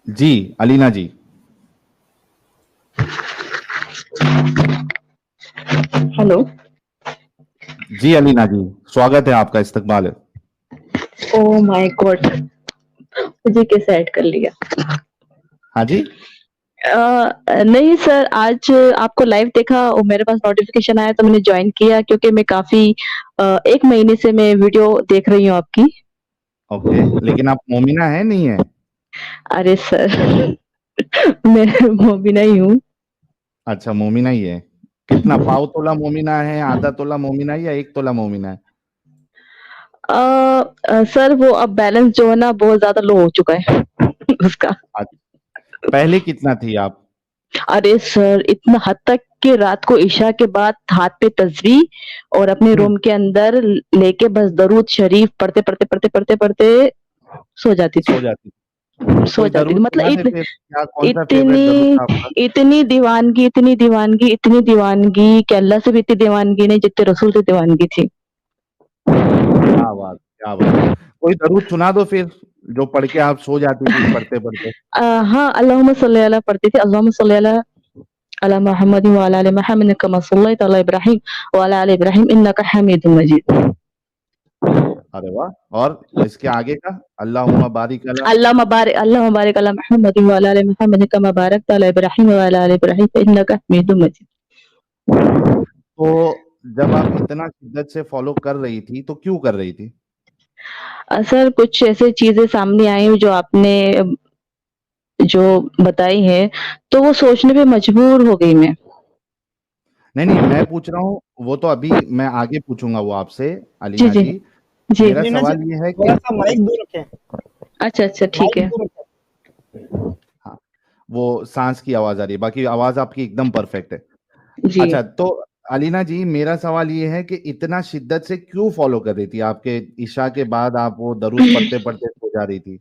जी, अलीना जी। Hello. जी अलीना जी, स्वागत है आपका, इस्तकबाल है। ओ माय गॉड, मुझे कैसे ऐड कर लिया? हाँ जी। नहीं सर, आज आपको लाइव देखा और मेरे पास नोटिफिकेशन आया तो मैंने ज्वाइन किया क्योंकि मैं काफी 1 महीने से मैं वीडियो देख रही हूँ आपकी। ओके, लेकिन आप मोमिना है नहीं है? अरे सर मैं मोमिना ही हूँ। अच्छा, मोमिना ही है। कितना, पाव तोला मोमिना है, आधा तोला मोमिना है, या 1 तोला मोमिना है? सर वो अब बैलेंस जो है ना बहुत ज़्यादा लो हो चुका है उसका। पहले कितना थी आप? अरे सर इतना हद तक कि रात को इशा के बाद हाथ पे तस्बीह और अपने हम्म। रूम के अंदर लेके बस दरूद शरीफ पढ़ते पढ़ते पढ़ते पढ़ते पढ़ते सो जाती थी। सो जाती? सो कोई जाती थी दरूद मतलब सुना दे फिर, क्या कौन सा फेवरेट दरूद इतनी था आपका? इतनी दीवानगी, इतनी दीवानगी, इतनी दीवानगी कि अल्लाह से भी इतनी दीवानगी नहीं जितने रसूल से दीवानगी थी। क्या बात, क्या बात। कोई दरूद सुना दो फिर, जो पढ़ के आप सो जाती थी पढ़ते पढ़ते। हाँ, अल्लाहुम्मा सल्ली अला पढ़ती थी। अल्लाहुम्मा सल्ली अला अला मुहम्मद व अला आलि मुहम्मद कमा सल्लैत अला इब्राहीम व अला आलि इब्राहीम इन्नका हमीदुम मजीद। अरे वाह। और इसके आगे का, अल्लाहुम्मा बारिक अला। अल्लाहुम्मा बारिक अला मुहम्मद व अला आलि मुहम्मद कमा बारकत अला इब्राहीम व अला आलि इब्राहीम इन्नका हमीदुम मजीद। तो जब आप इतना शिद्दत से फॉलो कर रही थी तो क्यों कर रही थी? सर कुछ ऐसी चीज़ें सामने आई जो आपने जो बताई हैं, तो वो सोचने पे मजबूर हो गई मैं। नहीं नहीं, मैं पूछ रहा हूँ, वो तो अभी मैं आगे पूछूंगा वो आपसे, जी, अलीना जी। जी। जी। मेरा मीना जी, सवाल ये है कि, थोड़ा-सा माइक दूर रखें, अच्छा, अच्छा ठीक माइक है। दूर रखें। हाँ, वो सांस की आवाज आ रही है, बाकी आवाज आपकी एकदम परफेक्ट है। जी। अच्छा, तो अलीना जी, मेरा सवाल ये है कि इतना शिद्दत से क्यों फॉलो कर रही थी? आपके ईशा के बाद आप वो दरूद पढ़ते पढ़ते सो जा रही थी,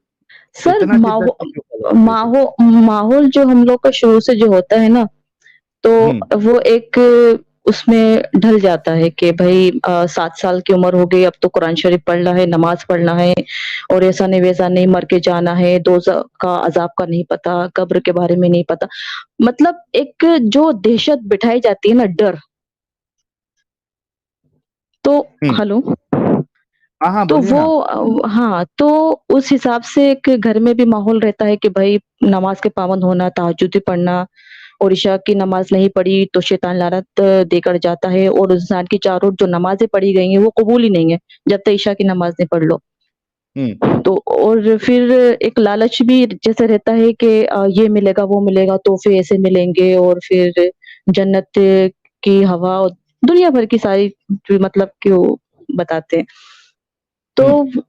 सर इतना शिद्दत से क्यों फॉलो कर रही थी? माहौल जो हम लोग का शुरू से जो होता है ना, हम्म। तो वो एक उसमें ढल जाता है कि भई 7 साल की उम्र हो गई, अब तो कुरान शरीफ पढ़ना है, नमाज़ पढ़ना है और ऐसा नहीं वैसा नहीं, मर के जाना है, दोज़ख का अज़ाब का नहीं पता, कब्र के बारे में नहीं पता। मतलब एक जो दहशत बिठाई जाती है ना, डर। तो हम्म। हेलो? हाँ हाँ, तो बोलिए वो ना। हाँ, तो उस हिसाब से एक घर में भी माहौल रहता है कि भई नमाज़ के पाबंद होना, तहज्जुद पढ़ना और इशा की नमाज़ नहीं पढ़ी तो शैतान लानत देकर जाता है और उस इंसान की चारों जो नमाज़ें पढ़ी गई हैं, वो कबूल ही नहीं है, जब तक इशा की नमाज़ नहीं पढ़ लो। हम्म। तो और फिर एक लालच भी जैसे रहता है कि ये मिलेगा, वो मिलेगा, तोहफ़े ऐसे मिलेंगे और फिर जन्नत की हवा और दुनिया भर की सारी जो मतलब कि वो बताते हैं। तो हम्म।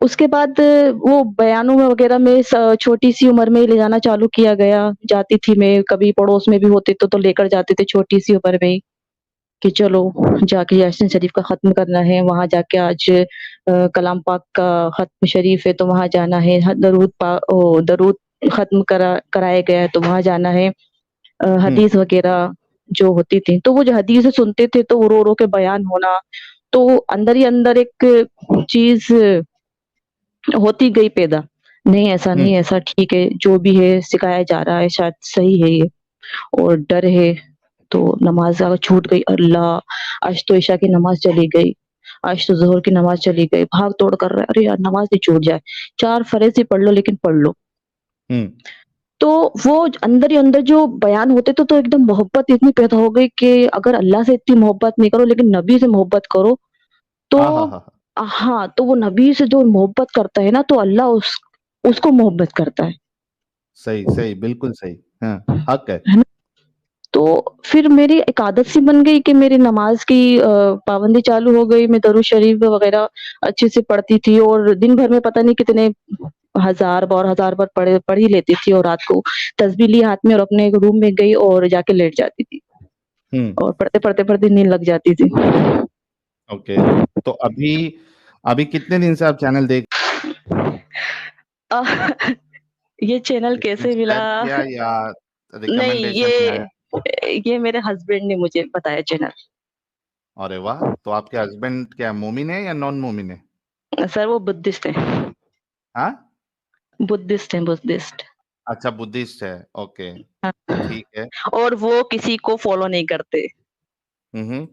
उसके बाद वो बयानों में वग़ैरह में छोटी-सी उम्र में ही ले जाना चालू किया गया। जाती थी मैं, कभी पड़ोस में भी होते तो लेकर जाते थे छोटी-सी उम्र में ही, कि चलो जाके यासीन शरीफ का ख़त्म करना है, वहाँ जाके आज कलाम पाक का ख़त्म शरीफ है तो वहाँ जाना है, दरूद ख़त्म कराया गया है तो वहाँ जाना है। हम्म। हदीस वग़ैरह जो होती थी, तो वो जो हदीसें सुनते थे तो वो रो-रो के बयान होना, तो अंदर ही अंदर एक चीज़ होती गई पैदा। नहीं ऐसा हम्म। नहीं, ऐसा ठीक है, जो भी है सिखाया जा रहा है शायद सही है ये और डर है, तो नमाज़ अगर छूट गई अल्लाह! आज तो इशा की नमाज़ चली गई, आज तो ज़ोहर की नमाज़ चली गई, भाग-दौड़ कर रहा है, अरे यार नमाज़ नहीं छूट जाए, 4 फ़र्ज़ ही पढ़ लो लेकिन पढ़ लो। हम्म। तो वो अंदर ही अंदर जो बयान होते थे तो एकदम मोहब्बत इतनी पैदा हो गई कि अगर अल्लाह से इतनी मोहब्बत नहीं करो लेकिन नबी से मोहब्बत करो, तो हाँ हाँ हाँ हाँ। हाँ, तो वो नबी से जो मोहब्बत करता है ना तो अल्लाह उसको मोहब्बत करता है। सही सही, बिल्कुल सही। हाँ, हक है। है ना? तो फिर मेरी एक आदत सी बन गई कि मेरी नमाज़ की पाबंदी चालू हो गई, मैं दरूद शरीफ वग़ैरह अच्छे से पढ़ती थी और दिन भर में पता नहीं कितने हज़ार बार पढ़ ही लेती थी और रात को तस्बीह ली हाथ में और अपने रूम में गई और जाके लेट जाती थी हम्म। और पढ़ते-पढ़ते नींद लग जाती थी। ओके, तो अभी अभी कितने दिन से आप चैनल देख, अ, ये चैनल किसी कैसे मिला? सब्सक्राइब किया या नहीं, रिकमेंडेशन में आया? ये मेरे हस्बैंड ने मुझे बताया चैनल। अरे वाह, तो आपके हस्बैंड क्या मोमिन है या नॉन मोमिन है? सर वो बुद्धिस्ट हैं। हाँ। बुद्धिस्ट हैं, बुद्धिस्ट। अच्छा बुद्धिस्ट है, ओके, हाँ, ठीक है। और वो किसी को फॉलो नहीं करते, हम्म।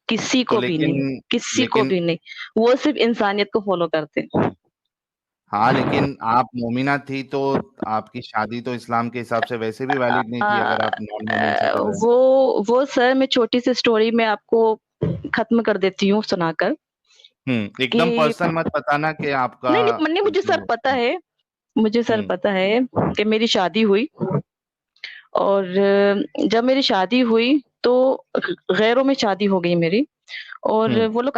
किसी तो को भी नहीं, लेकिन किसी को लेकिन भी नहीं। वो सिर्फ इंसानियत को फॉलो करते हैं। हाँ, लेकिन आप मोमिना थी तो आपकी शादी तो इस्लाम के हिसाब से वैसे भी अ, वैलिड नहीं थी, अगर आप नॉन मोमिन से अ, कर रहे हैं। वो सर मैं छोटी सी स्टोरी में आपको खत्म कर देती हूँ सुनाकर एकदम कि पर्सनल मत बताना कि आपका नहीं नहीं नहीं, मुझे सर जो पता है, मुझे सर हम्म पता है कि मेरी शादी हुई, और जब मेरी शादी हुई तो गैरों में शादी हो गई मेरी, और हम्म वो लोग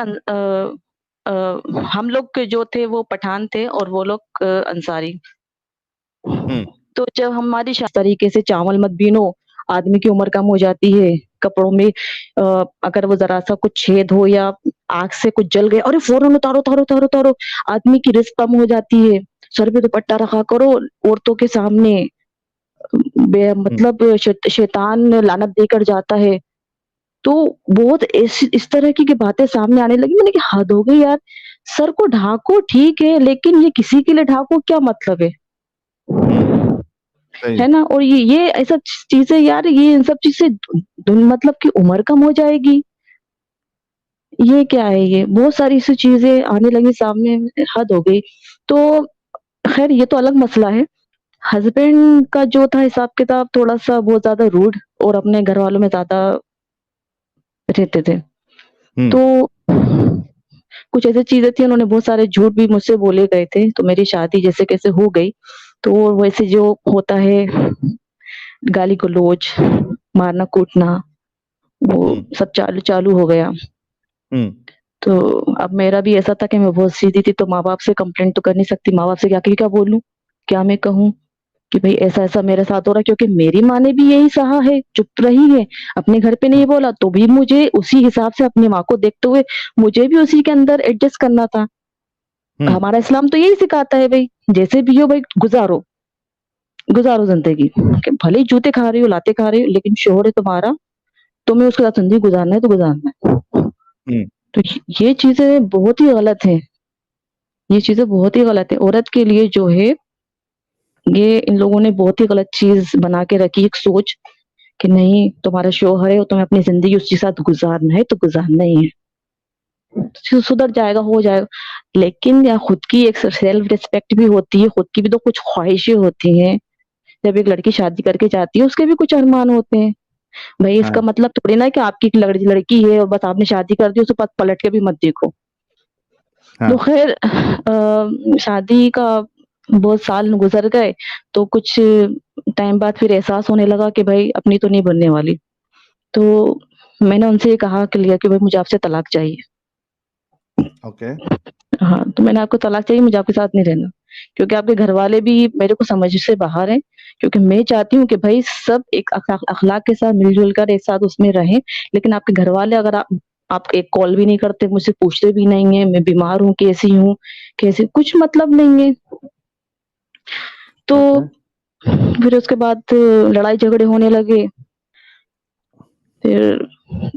हम लोग के जो थे वो पठान थे और वो लोग अंसारी। हम्म तो जब हमारी तरीके से चावल मत बीनो, आदमी की उम्र कम हो जाती है, कपड़ों में अगर वो ज़रा-सा कुछ छेद हो या आँख से कुछ जल गया, अरे फ़ौरन उतारो, उतारो, उतारो, उतारो, आदमी की रिज़्क कम हो जाती है। सर पे दुपट्टा रखा करो औरतों के सामने, हम्म मतलब शैतान लानत देकर जाता है। तो बहुत इस तरह की बातें सामने आने लगी, मैंने कहा हद हो गई यार, सर को ढाको ठीक है, लेकिन ये किसी के लिए ढाको क्या मतलब है? हम्म सही। है ना? और ये ऐसा चीज़ें यार, ये इन सब चीज़ से मतलब कि उम्र कम हो जाएगी। ये क्या है ये? बहुत सारी ऐसी चीज़ें आने लगी सामने, हद हो गई। तो ख़ैर ये तो अलग मसला है। हस्बैंड का जो था हिसाब-किताब थोड़ा-सा बहुत ज़्यादा रूड और अपने घरवालों में ज़्यादा रहते थे। हम्म तो कुछ ऐसी चीज़ें थी, उन्होंने बहुत सारे झूठ भी मुझसे बोले गए थे, तो मेरी शादी जैसे-कैसे हो गई। तो वैसे जो होता है गाली-गलौज, मारना-कूटना, वो हम्म सब चालू चालू हो गया। हम्म तो अब मेरा भी ऐसा था कि मैं बहुत सीधी थी, तो माँ-बाप से कंप्लेंट तो कर नहीं सकती, माँ-बाप से जाके क्या बोलूँ? क्या मैं कहूँ कि भई ऐसा-ऐसा मेरे साथ हो रहा है? क्योंकि मेरी माँ ने भी यही सहा है, चुप रही है, अपने घर पे नहीं बोला, तो भी मुझे उसी हिसाब से अपनी माँ को देखते हुए मुझे भी उसी के अंदर एडजस्ट करना था। हम्म हमारा इस्लाम तो यही सिखाता है भई, जैसे भी हो भई गुज़ारो, गुज़ारो ज़िंदगी। कि भले ही जूते खा रही हो, लाते खा रही हो, लेकिन शौहर है तुम्हारा, तुम्हें उसके साथ ज़िंदगी गुज़ारना है तो गुज़ारना है। हम्म तो ये चीज़ें बहुत ही गलत हैं, ये चीज़ें बहुत ही गलत है। औरत के लिए जो है, ये इन लोगों ने बहुत ही गलत चीज़ बना के रखी है, एक सोच कि नहीं तुम्हारा शौहर है और तुम्हें अपनी ज़िंदगी उसके साथ गुज़ारना है तो गुज़ारना ही है। सुधर जाएगा, हो जाएगा। लेकिन या खुद की एक सेल्फ रिस्पेक्ट भी होती है, खुद की भी तो कुछ ख्वाहिशें होती हैं। जब एक लड़की शादी करके जाती है, उसके भी कुछ अरमान होते हैं। भई इसका हाँ मतलब थोड़ी ना कि आपकी एक लड़की है और बस आपने शादी कर दी, उसे पलट के भी मत देखो। तो हाँ ख़ैर शादी का बहुत साल गुज़र गए, तो कुछ टाइम बाद फिर एहसास होने लगा कि भई अपनी तो नहीं बनने वाली। तो मैंने उनसे ये कहा क्लियर कि भई मुझे आपसे तलाक चाहिए। ओके। हाँ, तो मैंने आपको तलाक चाहिए, मुझे आपके साथ नहीं रहना। क्योंकि आपके घरवाले भी मेरे को समझ से बाहर हैं, क्योंकि मैं चाहती हूँ कि भई सब एक अख़लाक के साथ मिल-जुल कर एक साथ उसमें रहें। लेकिन आपके घरवाले अगर आप एक कॉल भी नहीं करते, मुझसे पूछते भी नहीं हैं, मैं बीमार हूँ, कैसी हूँ, कैसे कुछ मतलब नहीं है। तो ओके। फिर उसके बाद लड़ाई झगड़े होने लगे। फिर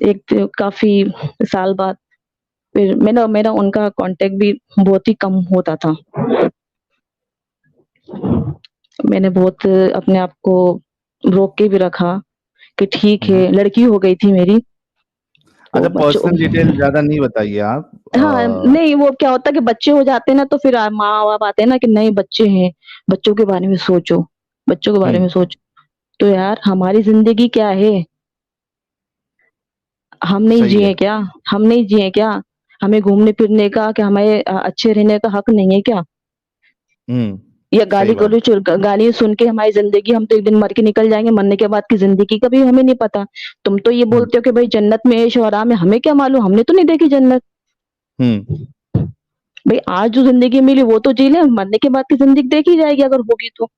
एक काफ़ी साल बाद फिर मेरा मेरा उनका कॉन्टैक्ट भी बहुत ही कम होता था। मैंने बहुत अपने आप को रोक के भी रखा कि ठीक हम्म। है, लड़की हो गई थी मेरी, तो अच्छा, बच्चों पर्सनल डिटेल ज्यादा नहीं बताइए आप। हाँ, नहीं वो क्या होता है कि बच्चे हो जाते हैं ना, तो फिर माँ-बाप आते हैं ना कि नहीं बच्चे हैं, बच्चों के बारे में सोचो, बच्चों के बारे हम्म में सोचो। तो यार हमारी ज़िंदगी क्या है? हम नहीं सही है। जिए क्या? हम नहीं जिए क्या? हमें घूमने-फिरने का, क्या हमें अच्छे रहने का हक नहीं है क्या? या सही बात है। गाली सुन के हमारी ज़िंदगी, हम तो एक दिन मर के निकल जाएँगे, मरने के बाद की ज़िंदगी का भी हमें नहीं पता। तुम तो ये हम्म बोलते हो कि भई जन्नत में ऐश-ओ-आराम है, हमें क्या मालूम, हमने तो नहीं देखी जन्नत। हम्म भई आज जो ज़िंदगी मिली वो तो जी लें, मरने के बाद की ज़िंदगी देखी जाएगी अगर होगी तो।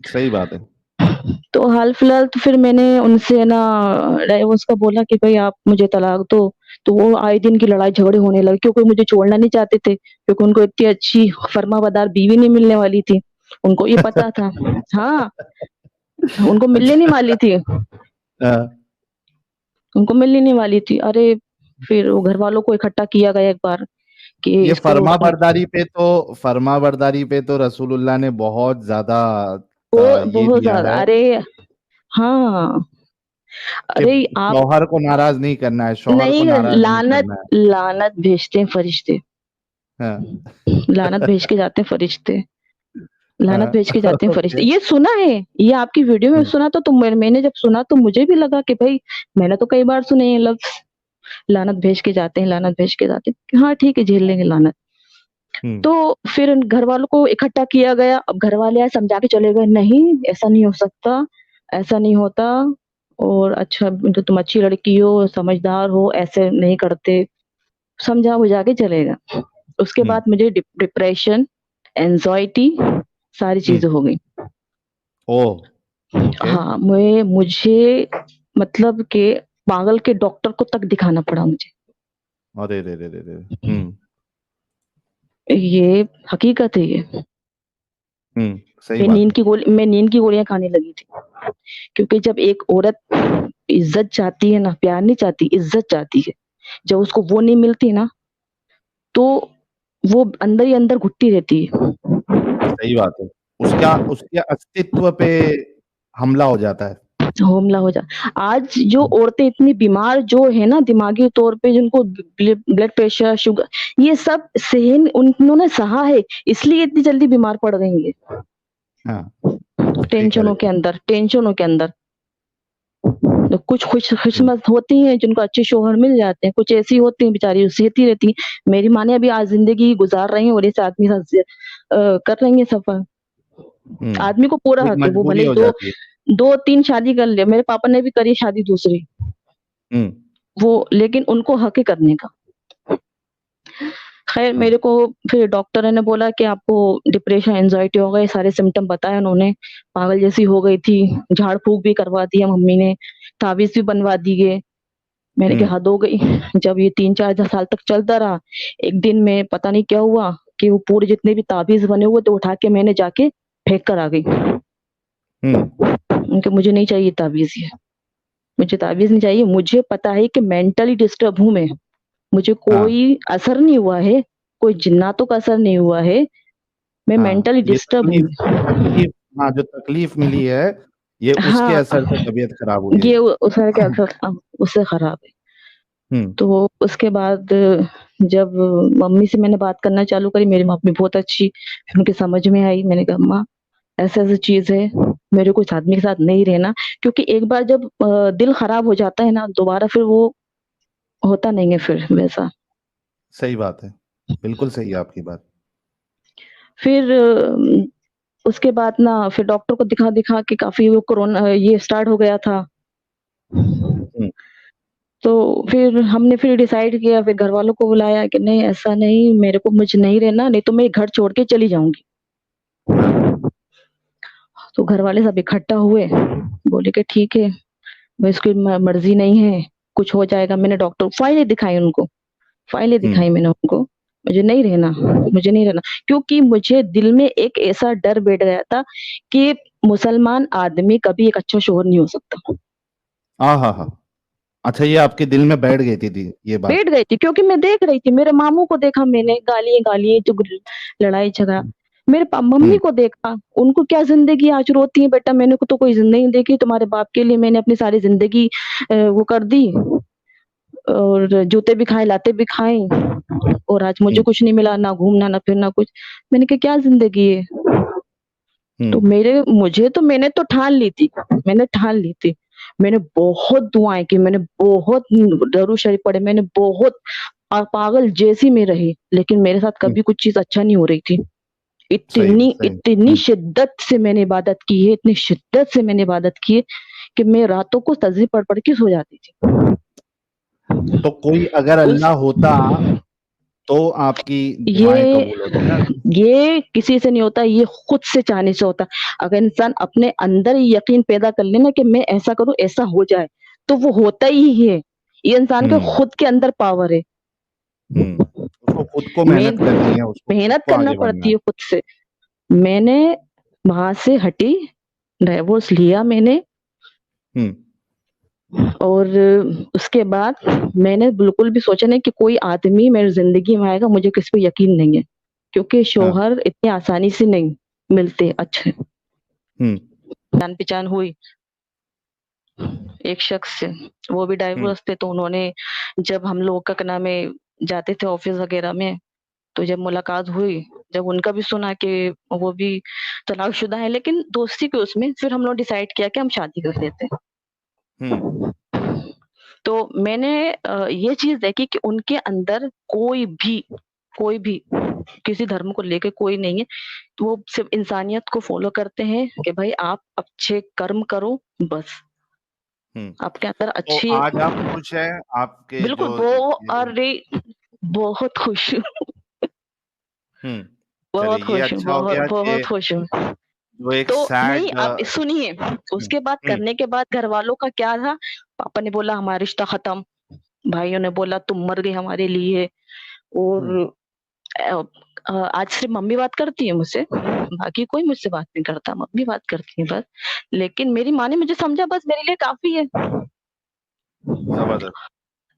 सही बात है। तो हाल-फिलहाल तो फिर मैंने उनसे ना डाइवोर्स का बोला कि भई आप मुझे तलाक दो, तो वो आए दिन की लड़ाई झगड़े होने लगे, क्योंकि मुझे छोड़ना नहीं चाहते थे, क्योंकि उनको इतनी अच्छी फर्माबरदार बीवी नहीं मिलने वाली थी। उनको ये पता था। हाँ, उनको मिलने नहीं अच्छा। वाली थी, हाँ, उनको मिलने नहीं वाली थी। अरे! फिर वो घरवालों को इकट्ठा किया गया एक बार, कि ये इसको फर्माबरदारी पे तो रसूलुल्लाह ने बहुत ज्यादा वो ये बहुत दिया ज्यादा, है अरे हाँ, कि अरे आप शौहर को नाराज नहीं करना है, शौहर को नहीं, नाराज नहीं लानत करना है। लानत भेजते हैं फरिश्ते, हाँ। लानत भेज के जाते हैं फरिश्ते, लानत हाँ। भेज के जाते हैं फरिश्ते। ओके। ये सुना है, ये आपकी वीडियो में हम्म। सुना तो मैंने जब सुना तो मुझे भी लगा कि भाई मैंने तो कई बार सुने ये लफ्ज, लानत भेज के जाते हैं, लानत भेज के जाते हैं। हाँ ठीक है, झेल लेंगे लानत। हम्म। तो फिर घर वालों को इकट्ठा किया गया। अब घर वाले आए, समझा के चले गए, नहीं ऐसा नहीं हो सकता, ऐसा नहीं होता, और अच्छा तो तुम अच्छी लड़की हो, समझदार हो, ऐसे नहीं करते, समझा बुझा के चले गए। उसके हम्म। बाद मुझे डिप्रेशन, एंजाइटी, सारी हम्म। चीजें हो गई। ओह। ओके। हाँ, मुझे मतलब कि पागल के डॉक्टर को तक दिखाना पड़ा मुझे। अरे रे रे रे रे। हम्म। ये हकीकत है ये। हम्म। सही बात है। मैं नींद की गोलियां खाने लगी थी, क्योंकि जब एक औरत इज्जत चाहती है ना, प्यार नहीं चाहती, इज्जत चाहती है, जब उसको वो नहीं मिलती ना, तो वो अंदर ही अंदर घुटती रहती है। सही बात है। उसका उसके अस्तित्व पे हमला हो जाता है। हमला हो जा। आज जो औरतें इतनी बीमार जो है ना दिमागी तौर पे, जिनको ब्लड प्रेशर, शुगर, ये सब सहन उन्होंने सहा है, इसलिए इतनी जल्दी बीमार पड़ गई है। हाँ। सही कह रहे हो। टेंशनों के अंदर। तो कुछ खुशकिस्मत होती हैं जिनको अच्छे शौहर मिल जाते हैं, कुछ ऐसी होती हैं बेचारी सहती रहती हैं। मेरी माँ ने अभी आज जिंदगी गुजार रही है और इस आदमी के साथ कर रही है सफर। आदमी को पूरा एक हक है, वो मजबूरी भले हो दो जाती है। दो तीन शादी कर ले, मेरे पापा ने भी करी शादी दूसरी, हम्म। वो लेकिन उनको हक है करने का। खैर हाँ। मेरे को फिर डॉक्टर ने बोला कि आपको डिप्रेशन, एंजाइटी हो गए, सारे सिम्टम बताए उन्होंने, पागल जैसी हो गई थी, झाड़ फूक भी करवा दिया मम्मी ने, ताबीज भी बनवा दी गए। मैंने कहा हम्म। हद हो गई। जब ये 3-4 साल तक चलता रहा, एक दिन में पता नहीं क्या हुआ कि वो पूरे जितने भी ताबीज बने हुए थे उठा के मैंने जाके फेंक कर आ गई। हम्म। उनके मुझे नहीं चाहिए ताबीज, ये मुझे ताबीज नहीं चाहिए, मुझे पता है कि मेंटली डिस्टर्ब हूँ मैं, मुझे हाँ। कोई असर नहीं हुआ है, कोई जिन्नातों का असर नहीं हुआ है, मैं हाँ। मेंटली ये डिस्टर्ब तकलीफ हूँ। तकलीफ हाँ, जो तकलीफ मिली है, ये उसके हाँ, असर से तबीयत खराब हुई है। ये उसका क्या असर, उससे खराब है। हम्म। तो उसके बाद जब मम्मी से मैंने बात करना चालू करी, मेरी मम्मी बहुत अच्छी, फिर उनकी समझ में आई। मैंने कहा अम्मा ऐसा-ऐसा चीज़ है, मेरे को इस आदमी के साथ नहीं रहना, क्योंकि एक बार जब दिल खराब हो जाता है ना, दोबारा फिर वो होता नहीं है फिर वैसा। सही बात है। बिल्कुल सही है आपकी बात। फिर उसके बाद ना फिर डॉक्टर को दिखा-दिखा के काफ़ी वो कोरोना ये स्टार्ट हो गया था। हम्म। तो फिर हमने फिर डिसाइड किया, फिर घरवालों को बुलाया कि नहीं ऐसा नहीं, मुझे नहीं रहना, नहीं तो मैं घर छोड़ के चली जाऊँगी। हाँ। तो घरवाले सब इकट्ठा हुए, बोले कि ठीक है, भाई इसकी मर्ज़ी नहीं है, कुछ हो जाएगा। मैंने डॉक्टर को फाइलें दिखाई उनको, फाइलें हम्म। दिखाई मैंने उनको, मुझे नहीं रहना, क्योंकि मुझे दिल में एक ऐसा डर बैठ गया था कि मुसलमान आदमी कभी एक अच्छा शौहर नहीं हो सकता। हाँ, हाँ, हाँ। अच्छा, ये आपके दिल में बैठ गई थी ये बात। बैठ गई थी क्योंकि मैं देख रही थी, मेरे मामू को देखा मैंने, गालियाँ-गालियाँ, चुगली, लड़ाई-झगड़ा। मेरे मम्मी हम्म। को देखा, उनको क्या ज़िंदगी आज रोती है, बेटा मैंने को तो कोई ज़िंदगी नहीं देखी, तुम्हारे बाप के लिए मैंने अपनी सारी ज़िंदगी वो कर दी, और जूते भी खाए, लाते भी खाई, और आज मुझे हम्म। कुछ नहीं मिला, ना घूमना, ना फिरना कुछ। मैंने कहा क्या ज़िंदगी है? तो हम्म। मैंने तो ठान ली थी, मैंने ठान ली थी। मैंने बहुत दुआएँ की, मैंने बहुत दरूद शरीफ पढ़े, मैंने बहुत पागल जैसी मैं रही, लेकिन मेरे साथ हम्म। कभी कुछ चीज़ अच्छा नहीं हो रही थी। सही इतनी सही। इतनी शिद्दत से मैंने इबादत की है, इतनी शिद्दत से मैंने इबादत की है कि मैं रातों को तस्बीह पढ़-पढ़ के सो जाती थी। तो कोई अगर उस अल्लाह होता तो आपकी दुआएं ये कबूल होती ना। ये किसी से नहीं होता, ये खुद से चाहने से होता है। अगर इंसान अपने अंदर ही यकीन पैदा कर ले ना कि मैं ऐसा करूँ, ऐसा हो जाए, तो वो होता ही है। ये इंसान के हम्म। खुद के अंदर पावर है। उसको खुद को मेन मेहनत करनी है, उसको खुद मेहनत को करना आगे बढ़ना पड़ती है। है खुद से। मैंने वहाँ से हटी, डिवोर्स लिया मैंने, हम्म। और उसके बाद मैंने बिल्कुल भी सोचा नहीं कि कोई आदमी मेरी ज़िंदगी में आएगा, मुझे किसी पे यकीन नहीं है, क्योंकि हाँ। शौहर इतनी आसानी से नहीं मिलते अच्छे। हुँ, जान-पहचान हुई एक शख्स से, वो भी हुँ, डाइवोर्स थे, तो उन्होंने जब हम लोग का क्या नाम है, जाते थे ऑफ़िस वग़ैरह में, तो जब मुलाकात हुई, जब उनका भी सुना कि वो भी तलाकशुदा है, लेकिन दोस्ती के उसमें फिर हम लोग डिसाइड किया कि हम शादी कर लेते हैं। हुँ, तो मैंने ये चीज़ देखी कि उनके अंदर कोई भी किसी धर्म को लेके कोई नहीं है। तो वो सिर्फ़ इंसानियत को फ़ॉलो करते हैं कि भाई आप अच्छे कर्म करो बस। हुँ। आपके अंदर तो अच्छी आज आप खुश हैं? आपके बिल्कुल जो वो ये जो अरे! बहुत खुश हूँ, हुँ, चलिए बहुत ये खुश हूँ, अच्छा हो गया कि बहुत खुश हूँ। जो एक तो नहीं सैड अब सुनिए, हुँ, उसके बाद हुँ, करने के बाद घरवालों का क्या था, पापा ने बोला हमारा रिश्ता खत्म, भाइयों ने बोला तुम मर गई हमारे लिए हुँ, और अ आज सिर्फ़ मम्मी बात करती है मुझसे, बाकी कोई मुझसे बात नहीं करता, मम्मी बात करती है बस। लेकिन मेरी माँ ने मुझे समझा बस मेरे लिए काफ़ी है। ज़बरदस्त।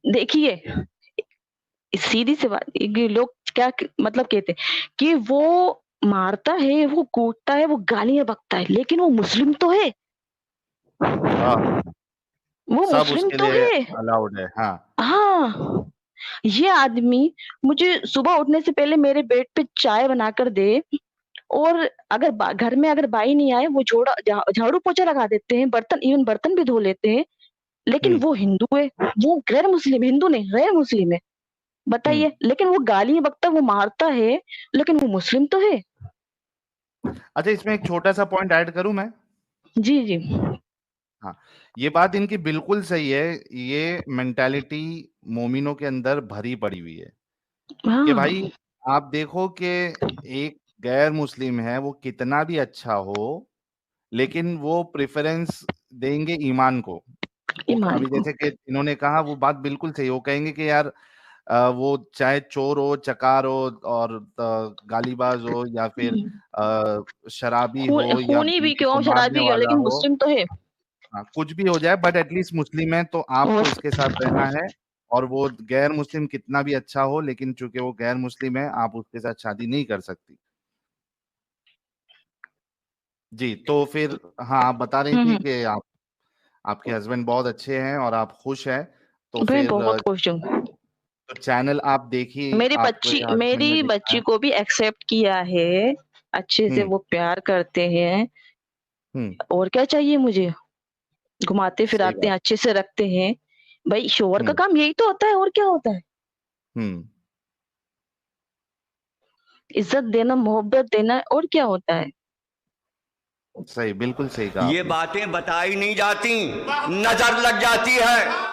देखिए, सीधी-सी बात है कि लोग क्या क मतलब कहते हैं कि वो मारता है, वो कूटता है, वो गालियाँ बकता है, लेकिन वो मुस्लिम तो है। हाँ, वो सब मुस्लिम उसके तो लिए है। अलाउड है। हाँ, हाँ, ये आदमी मुझे सुबह उठने से पहले मेरे बेड पे चाय बनाकर दे और अगर घर में अगर बाई नहीं आए वो झाड़ू-पोछा लगा देते हैं, बर्तन भी धो लेते हैं, लेकिन हुँ, वो हिंदू है, वो गैर मुस्लिम हिंदू नहीं, गैर मुस्लिम है। हुँ। बताइए, लेकिन वो गालियाँ बकता है, वो मारता है, लेकिन वो मुस्लिम तो है। अच्छा इसमें एक छोटा-सा पॉइंट ऐड करूँ मैं? जी, जी। हाँ, ये बात इनकी बिल्कुल सही है, ये मेंटालिटी मोमिनों के अंदर भरी पड़ी हुई है, कि भाई हाँ, आप देखो कि एक गैर मुस्लिम है, वो कितना भी अच्छा हो, लेकिन वो प्रेफ़रेंस देंगे ईमान को। वो ईमान अभी को। जैसे कि इन्होंने कहा वो बात बिल्कुल सही है, वो कहेंगे कि यार वो चाहे चोर हो, चकार हो और गालीबाज़ हो या फिर हुँ, शराबी हो या खूनी भी बीवी को क्यों, मारने शराबी क्यों, वाला लेकिन हो, मुस्लिम तो है। हाँ, कुछ भी हो जाए बट एटलीस्ट मुस्लिम है तो आपको और इसके साथ रहना है और वो गैर मुस्लिम कितना भी अच्छा हो लेकिन चूँकि वो गैर मुस्लिम है, आप उसके साथ शादी नहीं कर सकती। जी, तो फिर हाँ, आप बता रही हुँ, थी हुँ। कि आप आपके हस्बैंड बहुत अच्छे हैं और आप खुश हैं, तो मैं फिर बहुत खुश हूँ। तो चैनल आप देखिए, आपके हस्बैंड ने मेरी दिखाया बच्ची को भी एक्सेप्ट किया है, अच्छे से हुँ, वो प्यार करते हैं हुँ, और क्या चाहिए मुझे? सही घुमाते-फिराते बात। हैं, अच्छे से रखते हैं। भई शौहर का हुँ, काम यही तो होता है और क्या होता है? हुँ, इज़्ज़त देना, मोहब्बत देना और क्या होता है? सही, बिल्कुल सही कहा ये आपने। बातें बताई नहीं जाती, नजर लग जाती है।